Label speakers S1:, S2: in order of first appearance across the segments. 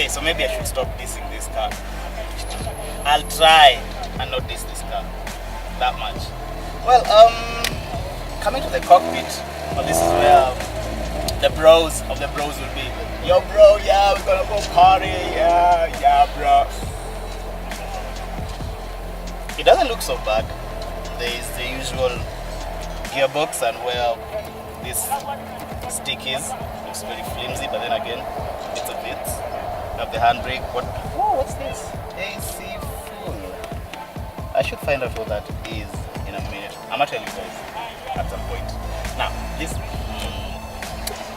S1: Okay, so maybe I should stop dissing this car. I'll try and not diss this car that much. Well, coming to the cockpit, well, this is where the bros of the bros will be. Yo, bro, yeah, we're gonna go party, yeah, bro. It doesn't look so bad. There is the usual gearbox and where this stick is. Looks very flimsy, but then again, it's a Vitz. You have the handbrake. What's this? AC full. I should find out what that is in a minute. I'm gonna tell you guys at some point. Now,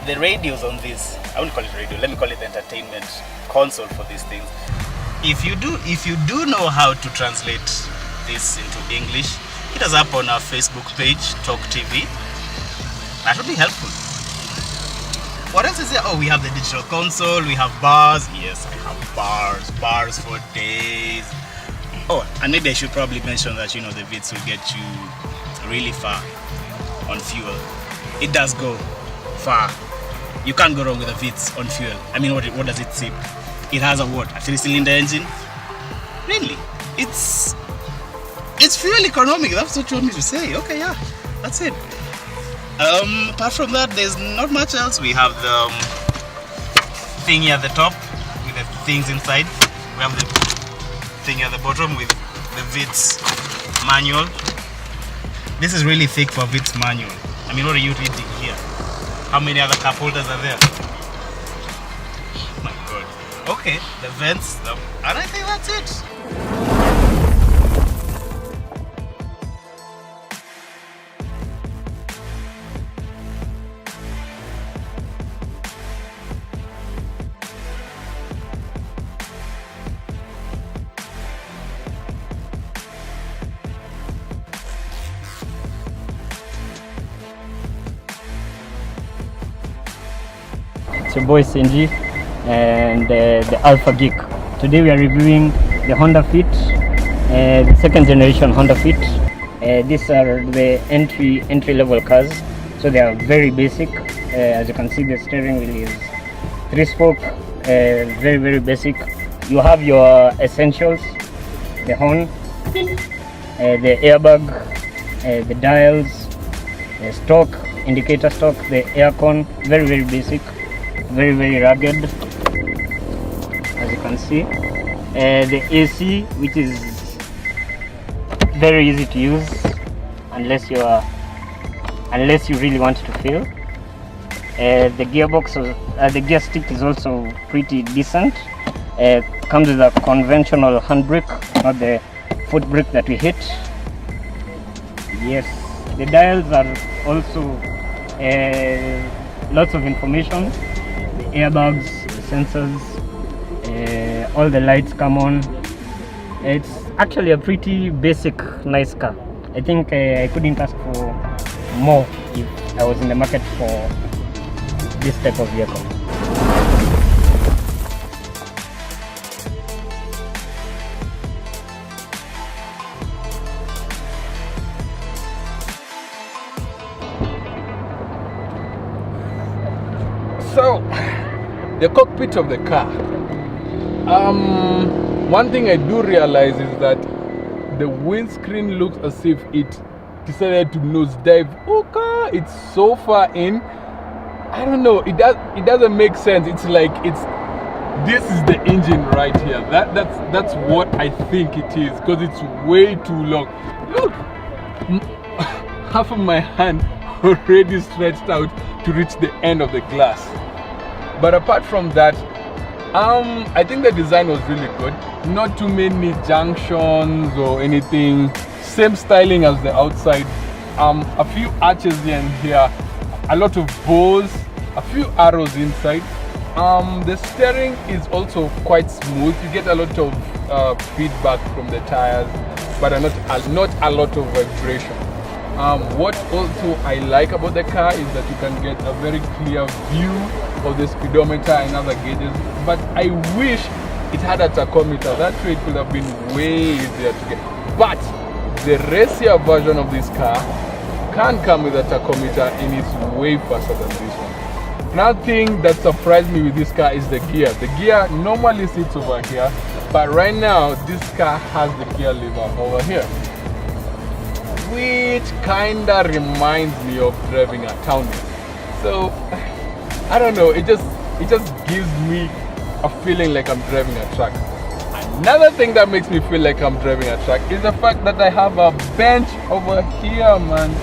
S1: the radios on this, I wouldn't call it radio, let me call it the entertainment console for these things. If you do know how to translate this into English, hit us up on our Facebook page, Talk TV. That would be helpful. What else is there? Oh, we have the digital console, we have bars. Yes, I have bars for days. Oh, and maybe I should probably mention that, you know, the Vitz will get you really far on fuel. It does go far. You can't go wrong with a Vitz on fuel. I mean, what does it sip? It has a 3-cylinder engine? Really? It's fuel economic, that's what you want me to say. Okay, yeah, that's it. Apart from that, there's not much else. We have the thingy at the top with the things inside. We have the thingy at the bottom with the Vitz manual. This is really thick for Vitz manual. I mean, what are you reading here? How many other cup holders are there? Oh my god. Okay, the vents, and I think that's it.
S2: It's your boy Senji and the Alpha Geek. Today we are reviewing the Honda Fit, the second generation Honda Fit. These are the entry level cars, so they are very basic. As you can see, the steering wheel is 3-spoke, very basic. You have your essentials: the horn, the airbag, the dials, the stock indicator stock, the aircon. Very basic. Very rugged, as you can see. The AC, which is very easy to use unless you really want to feel. The gearbox, the gear stick is also pretty decent. Comes with a conventional handbrake, not the foot brake that we hit. Yes, the dials are also lots of information. The airbags, the sensors, all the lights come on. It's actually a pretty basic, nice car. I think I couldn't ask for more if I was in the market for this type of vehicle.
S3: So, the cockpit of the car. One thing I do realize is that the windscreen looks as if it decided to nosedive. Okay, it's so far in. I don't know. It doesn't make sense. It's like this is the engine right here. That's what I think it is, because it's way too long. Look, half of my hand already stretched out to reach the end of the glass. But apart from that, I think the design was really good. Not too many junctions or anything. Same styling as the outside. A few arches here and here. A lot of bows. A few arrows inside. The steering is also quite smooth. You get a lot of feedback from the tires, but not a lot of vibration. What also I like about the car is that you can get a very clear view of the speedometer and other gauges, but I wish it had a tachometer. That way it could have been way easier to get. But the racier version of this car can come with a tachometer and it's way faster than this one. Another thing that surprised me with this car is the gear. The gear normally sits over here, but right now this car has the gear lever over here, which kinda reminds me of driving a town. So I don't know, it just gives me a feeling like I'm driving a truck. Another thing that makes me feel like I'm driving a truck is the fact that I have a bench over here, man.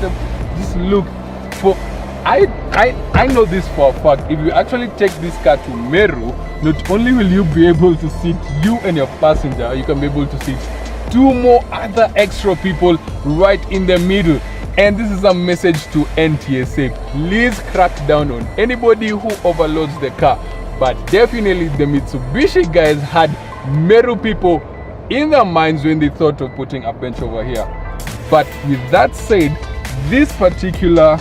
S3: Just look. I know this for a fact. If you actually take this car to Meru, not only will you be able to sit you and your passenger, you can be able to sit 2 more other extra people right in the middle. And this is a message to NTSA. Please crack down on anybody who overloads the car. But definitely the Mitsubishi guys had Meru people in their minds when they thought of putting a bench over here. But with that said, this particular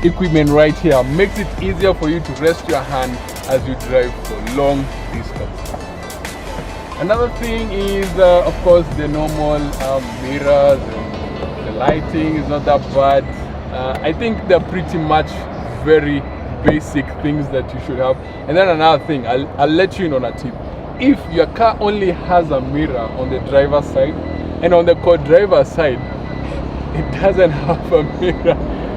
S3: equipment right here makes it easier for you to rest your hand as you drive for long distance. Another thing is of course the normal mirrors and the lighting is not that bad. I think they're pretty much very basic things that you should have. And then another thing, I'll let you in on a tip. If your car only has a mirror on the driver's side and on the co-driver's side it doesn't have a mirror,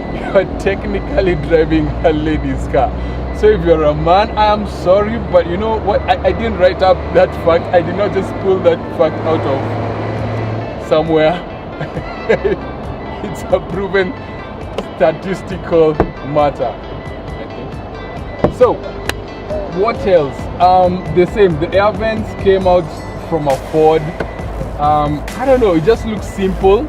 S3: you are technically driving a lady's car. So if you're a man, I am sorry, but you know what, I didn't write up that fact. I did not just pull that fact out of somewhere. It's a proven statistical matter, I think. So what else? The same, the air vents came out from a Ford. I don't know, it just looks simple.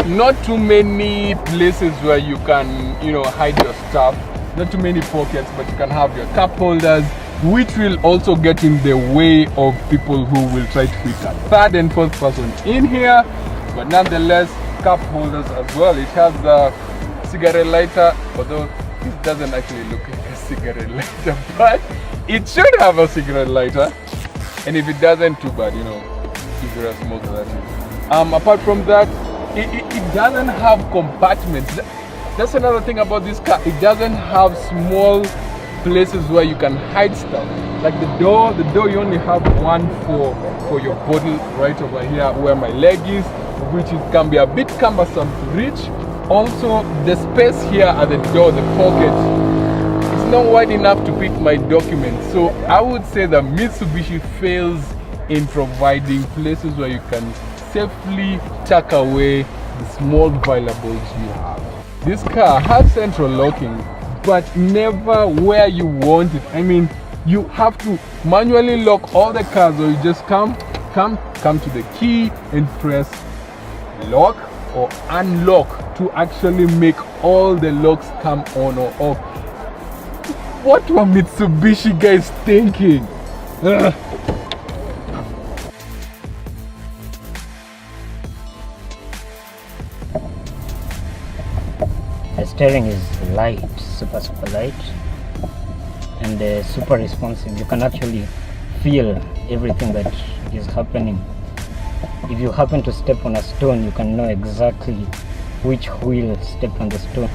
S3: Not too many places where you can, you know, hide your stuff. Not too many pockets, but you can have your cup holders, which will also get in the way of people who will try to fit a third and fourth person in here. But nonetheless, cup holders as well. It has a cigarette lighter, although it doesn't actually look like a cigarette lighter, but it should have a cigarette lighter. And if it doesn't, too bad, you know, if you're a smoker, that is. Apart from that, it doesn't have compartments. That's another thing about this car. It doesn't have small places where you can hide stuff. Like the door you only have one for your bottle right over here where my leg is, which can be a bit cumbersome to reach. Also, the space here at the door, the pocket, it's not wide enough to fit my documents. So I would say that Mitsubishi fails in providing places where you can safely tuck away the small valuables you have. This car has central locking, but never where you want it. I mean, you have to manually lock all the cars, or you just come to the key and press lock or unlock to actually make all the locks come on or off. What were Mitsubishi guys thinking? Ugh.
S2: The steering is light, super light, and super responsive. You can actually feel everything that is happening. If you happen to step on a stone, you can know exactly which wheel stepped on the stone.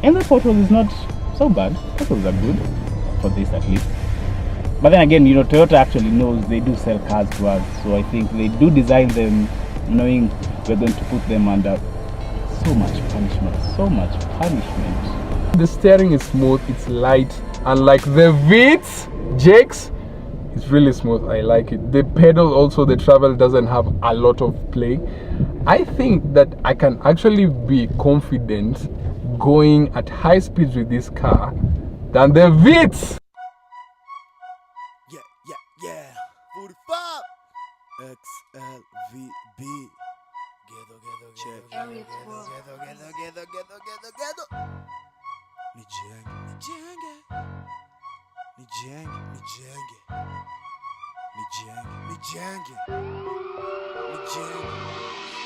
S1: And the photos is not so bad. Photos are good for this at least. But then again, you know, Toyota actually knows they do sell cars to us, so I think they do design them knowing we're going to put them under so much punishment.
S3: The steering is smooth, it's light, unlike the Vitz Jakes, it's really smooth. I like it. The pedal also, the travel doesn't have a lot of play. I think that I can actually be confident going at high speeds with this car than the Vitz.
S4: Yeah. 45 XLVB. Ghetto.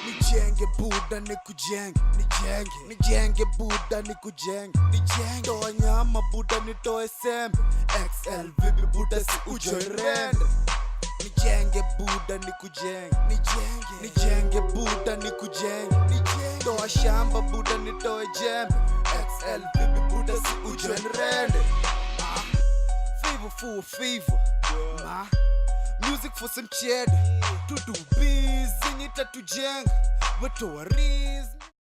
S4: Nijenge buda nikujenge, nijenge buda nikujenge, toa nyama buda nitoe sembe, XLVB buda si ujorende. Nijenge buda nikujenge, nijenge buda nikujenge, toa shamba buda nitoe jembe, XLVB buda si ujorende. join rende favor for a favor music for some cheddar to do busy nitatujenga watoa riz